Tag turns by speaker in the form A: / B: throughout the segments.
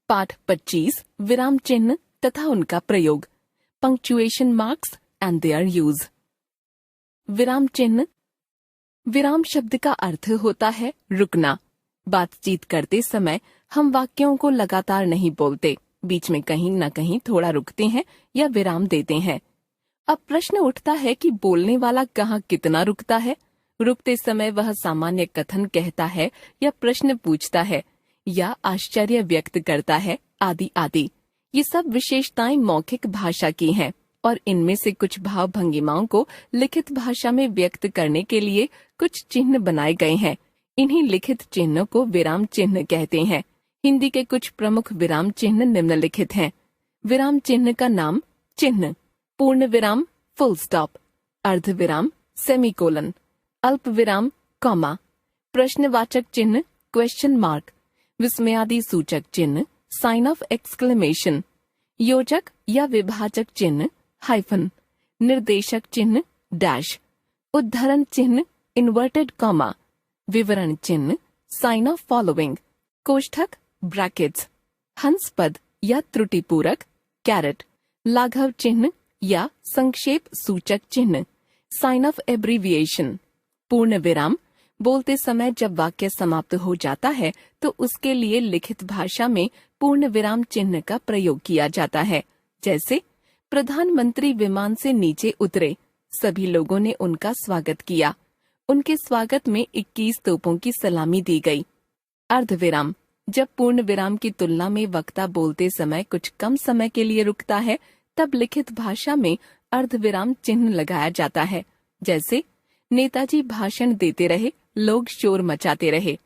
A: पाठ 25 विराम चिन्ह तथा उनका प्रयोग, punctuation marks and their use. विराम चिन्ह। विराम शब्द का अर्थ होता है रुकना। बातचीत करते समय हम वाक्यों को लगातार नहीं बोलते, बीच में कहीं न कहीं थोड़ा रुकते हैं या विराम देते हैं। अब प्रश्न उठता है कि बोलने वाला कहाँ कितना रुकता है। रुकते समय वह सामान्य कथन कहता है या प्रश्न पूछता है या आश्चर्य व्यक्त करता है, आदि आदि। ये सब विशेषताएं मौखिक भाषा की हैं और इनमें से कुछ भाव भंगिमाओं को लिखित भाषा में व्यक्त करने के लिए कुछ चिन्ह बनाए गए हैं। इन्हीं लिखित चिन्हों को विराम चिन्ह कहते हैं। हिंदी के कुछ प्रमुख विराम चिन्ह निम्नलिखित हैं। विराम चिन्ह का नाम चिन्ह, पूर्ण विराम फुल स्टॉप, अर्ध विराम सेमीकोलन, अल्प विराम कॉमा, प्रश्नवाचक चिन्ह क्वेश्चन मार्क, विस्मयादि सूचक चिन्ह साइन ऑफ एक्सक्लेमेशन, योजक या विभाजक चिन्ह हाइफन, निर्देशक चिन्ह डैश, उद्धरण चिन्ह इन्वर्टेड कॉमा, विवरण चिन्ह साइन ऑफ फॉलोइंग, कोष्ठक ब्रैकेट्स, हंस पद या त्रुटिपूरक कैरेट, लाघव चिन्ह या संक्षेप सूचक चिन्ह साइन ऑफ एब्रीविएशन, पूर्ण विराम। बोलते समय जब वाक्य समाप्त हो जाता है तो उसके लिए लिखित भाषा में पूर्ण विराम चिन्ह का प्रयोग किया जाता है। जैसे प्रधानमंत्री विमान से नीचे उतरे, सभी लोगों ने उनका स्वागत किया, उनके स्वागत में 21 तोपों की सलामी दी गई। अर्धविराम। जब पूर्ण विराम की तुलना में वक्ता बोलते समय कुछ कम समय के लिए रुकता है तब लिखित भाषा में अर्धविराम चिन्ह लगाया जाता है। जैसे नेताजी भाषण देते रहे, लोग शोर मचाते रहे।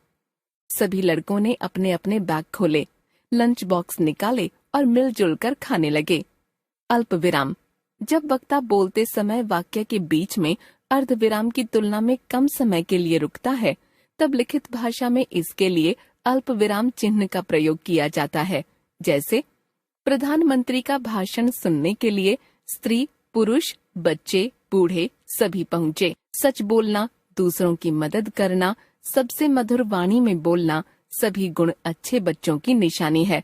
A: सभी लड़कों ने अपने अपने बैग खोले, लंच बॉक्स निकाले और मिलजुल कर खाने लगे। अल्प विराम। जब वक्ता बोलते समय वाक्य के बीच में अर्धविराम की तुलना में कम समय के लिए रुकता है तब लिखित भाषा में इसके लिए अल्प विराम चिन्ह का प्रयोग किया जाता है। जैसे प्रधानमंत्री का भाषण सुनने के लिए स्त्री, पुरुष, बच्चे, बूढ़े सभी पहुँचे। सच बोलना, दूसरों की मदद करना, सबसे मधुर वाणी में बोलना सभी गुण अच्छे बच्चों की निशानी है।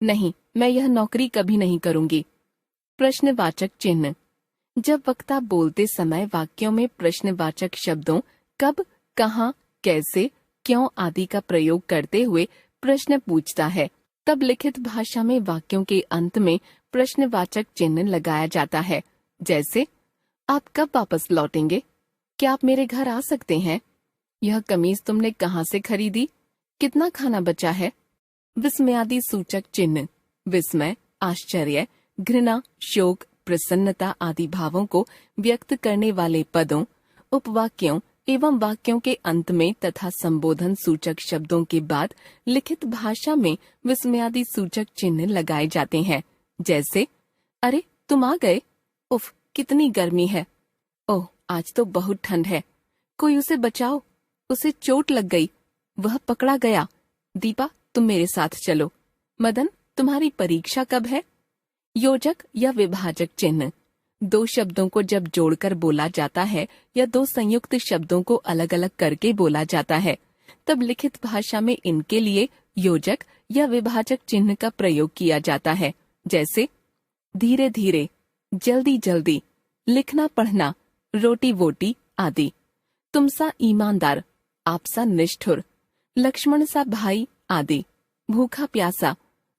A: नहीं, मैं यह नौकरी कभी नहीं करूंगी। प्रश्नवाचक चिन्ह। जब वक्ता बोलते समय वाक्यों में प्रश्नवाचक शब्दों कब, कहाँ, कैसे, क्यों आदि का प्रयोग करते हुए प्रश्न पूछता है तब लिखित भाषा में वाक्यों के अंत में प्रश्नवाचक चिन्ह लगाया जाता है। जैसे आप कब वापस लौटेंगे? क्या आप मेरे घर आ सकते हैं? यह कमीज तुमने कहाँ से खरीदी? कितना खाना बचा है? विस्मयादि सूचक चिन्ह विस्मय, आश्चर्य, घृणा, शोक, प्रसन्नता आदि भावों को व्यक्त करने वाले पदों, उपवाक्यों एवं वाक्यों के अंत में तथा संबोधन सूचक शब्दों के बाद लिखित भाषा में विस्मयादि सूचक चिन्ह लगाए जाते हैं। जैसे अरे तुम आ गए, उफ कितनी गर्मी है, ओह आज तो बहुत ठंड है, कोई उसे बचाओ, उसे चोट लग गई, वह पकड़ा गया, दीपा तुम मेरे साथ चलो, मदन तुम्हारी परीक्षा कब है। योजक या विभाजक चिन्ह। दो शब्दों को जब जोड़कर बोला जाता है या दो संयुक्त शब्दों को अलग अलग करके बोला जाता है तब लिखित भाषा में इनके लिए योजक या विभाजक चिन्ह का प्रयोग किया जाता है। जैसे धीरे धीरे, जल्दी जल्दी, लिखना पढ़ना, रोटी वोटी आदि। तुम सा ईमानदार, आप सा निष्ठुर, लक्ष्मण सा भाई आदि। भूखा प्यासा,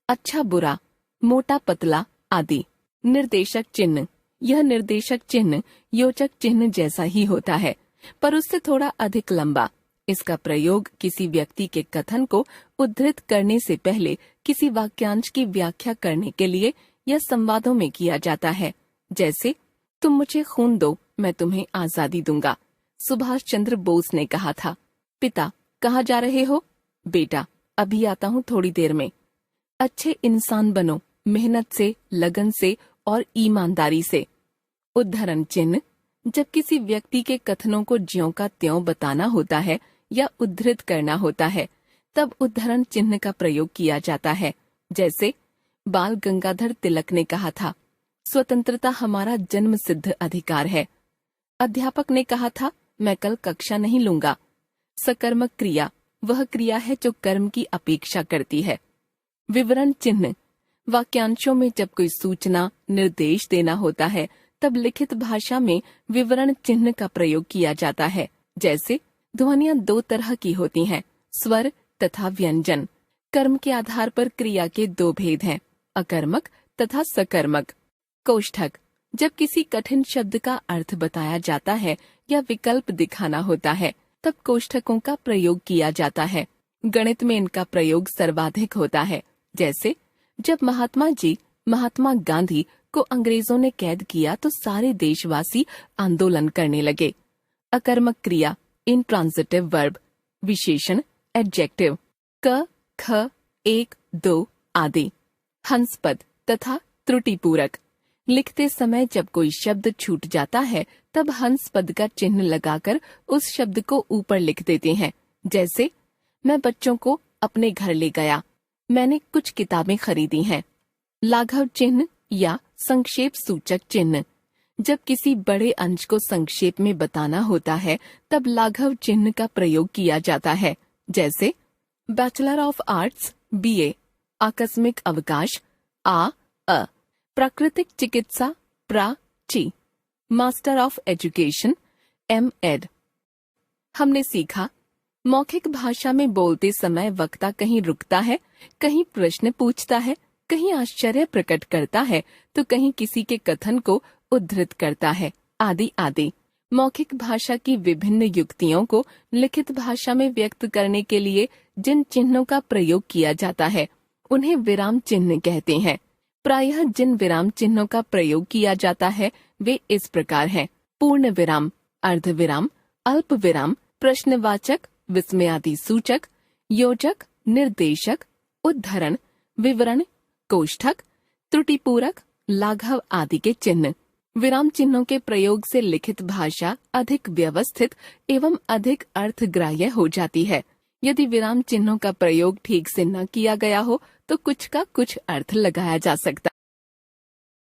A: अच्छा बुरा, मोटा पतला आदि। निर्देशक चिन्ह। यह निर्देशक चिन्ह योजक चिन्ह जैसा ही होता है पर उससे थोड़ा अधिक लंबा। इसका प्रयोग किसी व्यक्ति के कथन को उद्धृत करने से पहले किसी वाक्यांश की व्याख्या करने के लिए या संवादों में किया जाता है। जैसे तुम मुझे खून दो, मैं तुम्हें आजादी दूंगा, सुभाष चंद्र बोस ने कहा था। पिता, कहाँ जा रहे हो? बेटा, अभी आता हूँ थोड़ी देर में। अच्छे इंसान बनो, मेहनत से, लगन से और ईमानदारी से। उद्धरण चिन्ह। जब किसी व्यक्ति के कथनों को ज्यों का त्यों बताना होता है या उद्धृत करना होता है तब उद्धरण चिन्ह का प्रयोग किया जाता है। जैसे बाल गंगाधर तिलक ने कहा था, स्वतंत्रता हमारा जन्म सिद्ध अधिकार है। अध्यापक ने कहा था, मैं कल कक्षा नहीं लूंगा। सकर्मक क्रिया वह क्रिया है जो कर्म की अपेक्षा करती है। विवरण चिन्ह, वाक्यांशों में जब कोई सूचना निर्देश देना होता है तब लिखित भाषा में विवरण चिन्ह का प्रयोग किया जाता है। जैसे ध्वनियां दो तरह की होती हैं, स्वर तथा व्यंजन। कर्म के आधार पर क्रिया के दो भेद हैं, अकर्मक तथा सकर्मक। कोष्ठक, जब किसी कठिन शब्द का अर्थ बताया जाता है या विकल्प दिखाना होता है तब कोष्ठकों का प्रयोग किया जाता है। गणित में इनका प्रयोग सर्वाधिक होता है। जैसे जब महात्मा गांधी को अंग्रेजों ने कैद किया तो सारे देशवासी आंदोलन करने लगे। अकर्मक क्रिया, इंट्रांजिटिव वर्ब, विशेषण, एडजेक्टिव, क, ख, एक, दो आदि। हंसपद तथा त्रुटिपूरक, लिखते समय जब कोई शब्द छूट जाता है तब हंस पद का चिन्ह लगाकर उस शब्द को ऊपर लिख देते हैं। जैसे मैं बच्चों को अपने घर ले गया, मैंने कुछ किताबें खरीदी हैं। लाघव चिन्ह या संक्षेप सूचक चिन्ह, जब किसी बड़े अंश को संक्षेप में बताना होता है तब लाघव चिन्ह का प्रयोग किया जाता है। जैसे बैचलर ऑफ आर्ट्स BA, आकस्मिक अवकाश अ, प्राकृतिक चिकित्सा ची, मास्टर ऑफ एजुकेशन MEd। हमने सीखा, मौखिक भाषा में बोलते समय वक्ता कहीं रुकता है, कहीं प्रश्न पूछता है, कहीं आश्चर्य प्रकट करता है तो कहीं किसी के कथन को उद्धृत करता है, आदि आदि। मौखिक भाषा की विभिन्न युक्तियों को लिखित भाषा में व्यक्त करने के लिए जिन चिन्हों का प्रयोग किया जाता है उन्हें विराम चिन्ह कहते हैं। प्रायः जिन विराम चिन्हों का प्रयोग किया जाता है वे इस प्रकार हैं: पूर्ण विराम, अर्ध विराम, अल्प विराम, प्रश्नवाचक, विस्मयादि सूचक, योजक, निर्देशक, उद्धरण, विवरण, कोष्ठक, त्रुटिपूरक, लाघव आदि के चिन्ह। विराम चिन्हों के प्रयोग से लिखित भाषा अधिक व्यवस्थित एवं अधिक अर्थग्राह्य हो जाती है। यदि विराम चिन्हों का प्रयोग ठीक से न किया गया हो तो कुछ का कुछ अर्थ लगाया जा सकता